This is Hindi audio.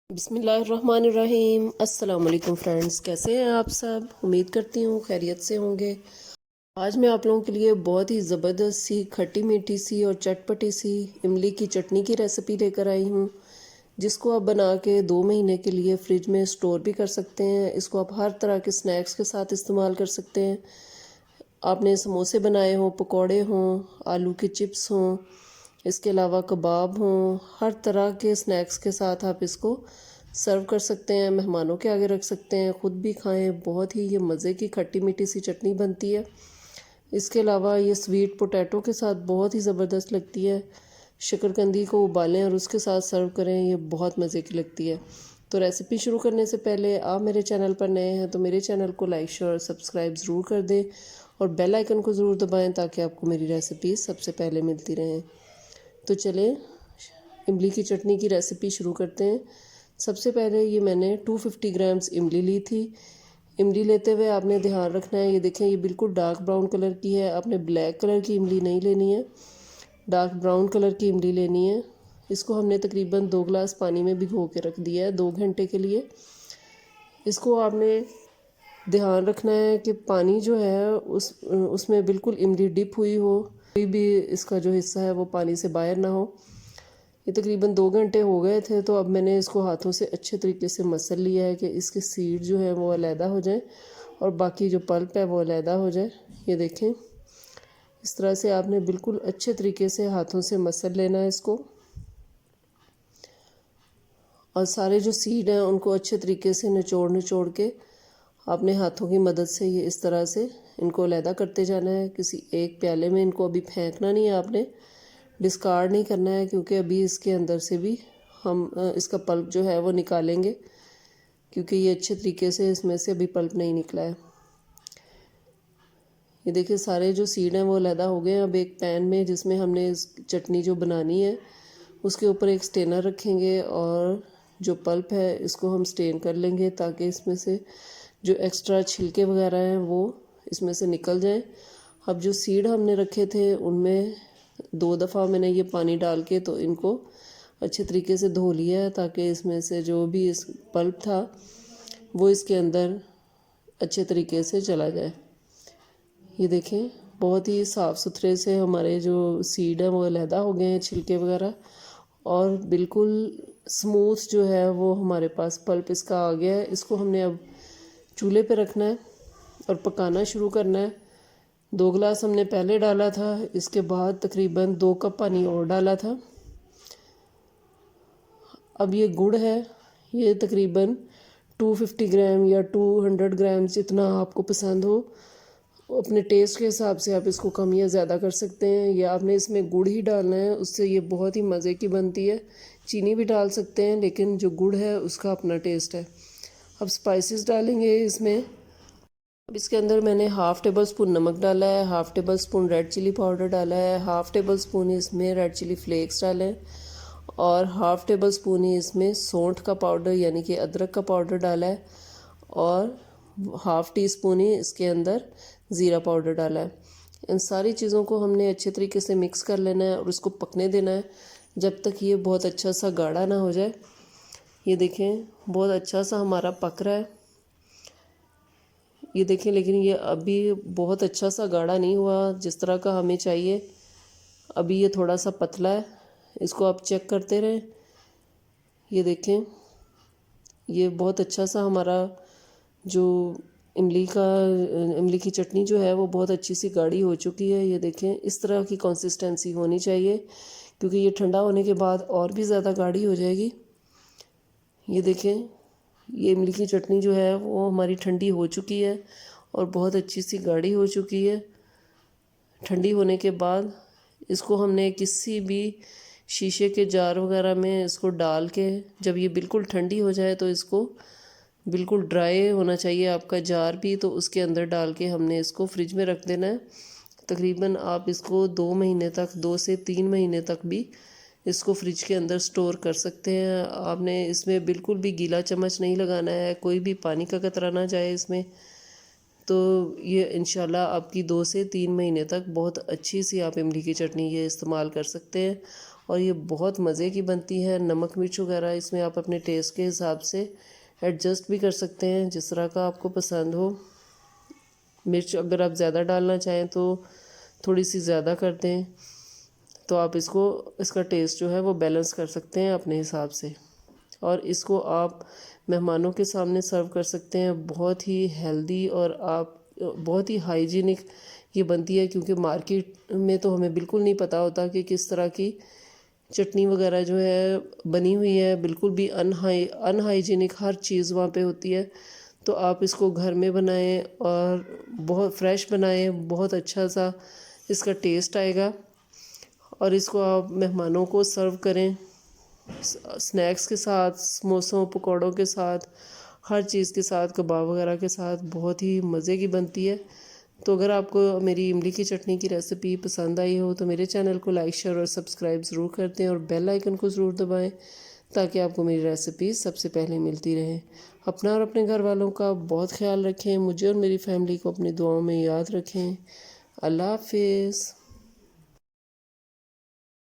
बिस्मिल्लाहिर्रहमानिर्रहीम। अस्सलाम वालेकुम फ्रेंड्स, कैसे हैं आप सब? उम्मीद करती हूँ खैरियत से होंगे। आज मैं आप लोगों के लिए बहुत ही ज़बरदस्त सी खट्टी मीठी सी और चटपटी सी इमली की चटनी की रेसिपी लेकर आई हूँ, जिसको आप बना के 2 महीने के लिए फ्रिज में स्टोर भी कर सकते हैं। इसको आप हर तरह के स्नैक्स के साथ इस्तेमाल कर सकते हैं। आपने समोसे बनाए हों, पकौड़े हों, आलू के चिप्स हों, इसके अलावा कबाब हों, हर तरह के स्नैक्स के साथ आप इसको सर्व कर सकते हैं, मेहमानों के आगे रख सकते हैं, ख़ुद भी खाएं। बहुत ही ये मज़े की खट्टी मीठी सी चटनी बनती है। इसके अलावा ये स्वीट पोटैटो के साथ बहुत ही ज़बरदस्त लगती है। शकरकंदी को उबालें और उसके साथ सर्व करें, ये बहुत मज़े की लगती है। तो रेसिपी शुरू करने से पहले आप मेरे चैनल पर नए हैं तो मेरे चैनल को लाइक शेयर और सब्सक्राइब ज़रूर कर दें और बेल आइकन को ज़रूर दबाएं ताकि आपको मेरी रेसिपी सबसे पहले मिलती रहें। तो चलें इमली की चटनी की रेसिपी शुरू करते हैं। सबसे पहले ये मैंने 250 ग्राम्स इमली ली थी। इमली लेते हुए आपने ध्यान रखना है, ये देखें ये बिल्कुल डार्क ब्राउन कलर की है। आपने ब्लैक कलर की इमली नहीं लेनी है, डार्क ब्राउन कलर की इमली लेनी है। इसको हमने तकरीबन 2 गिलास पानी में भिगो के रख दिया है 2 घंटे के लिए। इसको आपने ध्यान रखना है कि पानी जो है उसमें बिल्कुल इमली डिप हुई हो, कोई भी इसका जो हिस्सा है वो पानी से बाहर ना हो। ये तकरीबन 2 घंटे हो गए थे, तो अब मैंने इसको हाथों से अच्छे तरीके से मसल लिया है कि इसके सीड जो है वो अलहदा हो जाए और बाकी जो पल्प है वो अलहदा हो जाए। ये देखें इस तरह से आपने बिल्कुल अच्छे तरीके से हाथों से मसल लेना है इसको, और सारे जो सीड हैं उनको अच्छे तरीके से निचोड़ के आपने हाथों की मदद से ये इस तरह से इनको अलहदा करते जाना है। किसी एक प्याले में इनको अभी फेंकना नहीं है, आपने डिस्कार्ड नहीं करना है, क्योंकि अभी इसके अंदर से भी हम इसका पल्प जो है वो निकालेंगे, क्योंकि ये अच्छे तरीके से इसमें से अभी पल्प नहीं निकला है। ये देखिए सारे जो सीड हैं वो अलहदा हो गए हैं। अब एक पैन में जिसमें हमने इस चटनी जो बनानी है उसके ऊपर एक स्टेनर रखेंगे और जो पल्प है इसको हम स्टेन कर लेंगे ताकि इसमें से जो एक्स्ट्रा छिलके वगैरह हैं वो इसमें से निकल जाएं। अब जो सीड हमने रखे थे उनमें 2 दफ़ा मैंने ये पानी डाल के तो इनको अच्छे तरीके से धो लिया है, ताकि इसमें से जो भी इस पल्प था वो इसके अंदर अच्छे तरीके से चला जाए। ये देखें बहुत ही साफ़ सुथरे से हमारे जो सीड हैं वो अलहदा हो गए हैं, छिलके वगैरह, और बिल्कुल स्मूथ जो है वो हमारे पास पल्प इसका आ गया है। इसको हमने अब चूल्हे पे रखना है और पकाना शुरू करना है। 2 गिलास हमने पहले डाला था, इसके बाद तकरीबन 2 कप पानी और डाला था। अब ये गुड़ है, ये तकरीबन 250 ग्राम या 200 ग्राम जितना आपको पसंद हो, अपने टेस्ट के हिसाब से आप इसको कम या ज़्यादा कर सकते हैं। या आपने इसमें गुड़ ही डालना है, उससे ये बहुत ही मज़े की बनती है। चीनी भी डाल सकते हैं, लेकिन जो गुड़ है उसका अपना टेस्ट है। अब स्पाइसेस डालेंगे इसमें। अब इसके अंदर मैंने हाफ़ टेबल स्पून नमक डाला है, half tablespoon red chilli powder डाला है, हाफ़ टेबल स्पून इसमें रेड चिली फ्लेक्स डालें और हाफ़ टेबल स्पून ही इसमें सौंठ का पाउडर यानी कि अदरक का पाउडर डाला है, और हाफ़ टी स्पून ही इसके अंदर ज़ीरा पाउडर डाला है। इन सारी चीज़ों को हमने अच्छे तरीके से मिक्स कर लेना है और उसको पकने देना है जब तक ये बहुत अच्छा सा गाढ़ा ना हो जाए। ये देखें बहुत अच्छा सा हमारा पक रहा है, ये देखें, लेकिन ये अभी बहुत अच्छा सा गाढ़ा नहीं हुआ जिस तरह का हमें चाहिए। अभी ये थोड़ा सा पतला है, इसको आप चेक करते रहें। ये देखें ये बहुत अच्छा सा हमारा जो इमली की चटनी जो है वो बहुत अच्छी सी गाढ़ी हो चुकी है। ये देखें इस तरह की कंसिस्टेंसी होनी चाहिए, क्योंकि ये ठंडा होने के बाद और भी ज़्यादा गाढ़ी हो जाएगी। ये देखें ये इमली की चटनी जो है वो हमारी ठंडी हो चुकी है और बहुत अच्छी सी गाढ़ी हो चुकी है। ठंडी होने के बाद इसको हमने किसी भी शीशे के जार वगैरह में इसको डाल के, जब ये बिल्कुल ठंडी हो जाए तो इसको बिल्कुल ड्राई होना चाहिए आपका जार भी, तो उसके अंदर डाल के हमने इसको फ्रिज में रख देना है। तकरीबन आप इसको 2 महीने तक, 2 से 3 महीने तक भी इसको फ्रिज के अंदर स्टोर कर सकते हैं। आपने इसमें बिल्कुल भी गीला चम्मच नहीं लगाना है, कोई भी पानी का कतरा ना जाए इसमें। तो ये इंशाल्लाह आपकी 2 से 3 महीने तक बहुत अच्छी सी आप इमली की चटनी ये इस्तेमाल कर सकते हैं और ये बहुत मज़े की बनती है। नमक मिर्च वगैरह इसमें आप अपने टेस्ट के हिसाब से एडजस्ट भी कर सकते हैं, जिस तरह का आपको पसंद हो। मिर्च अगर आप ज़्यादा डालना चाहें तो थोड़ी सी ज़्यादा कर दें, तो आप इसका टेस्ट जो है वो बैलेंस कर सकते हैं अपने हिसाब से। और इसको आप मेहमानों के सामने सर्व कर सकते हैं। बहुत ही हेल्दी और आप बहुत ही हाइजीनिक ये बनती है, क्योंकि मार्केट में तो हमें बिल्कुल नहीं पता होता कि किस तरह की चटनी वगैरह जो है बनी हुई है। बिल्कुल भी अनहाइजीनिक हर चीज़ वहाँ पे होती है। तो आप इसको घर में बनाएं और बहुत फ्रेश बनाएं, बहुत अच्छा सा इसका टेस्ट आएगा। और इसको आप मेहमानों को सर्व करें स्नैक्स के साथ, समोसों पकौड़ों के साथ, हर चीज़ के साथ, कबाब वगैरह के साथ। बहुत ही मज़े की बनती है। तो अगर आपको मेरी इमली की चटनी की रेसिपी पसंद आई हो तो मेरे चैनल को लाइक शेयर और सब्सक्राइब ज़रूर कर दें और बेल आइकन को ज़रूर दबाएं, ताकि आपको मेरी रेसिपी सबसे पहले मिलती रहे। अपना और अपने घर वालों का बहुत ख्याल रखें। मुझे और मेरी फैमिली को अपनी दुआओं में याद रखें। अल्लाह हाफिज़।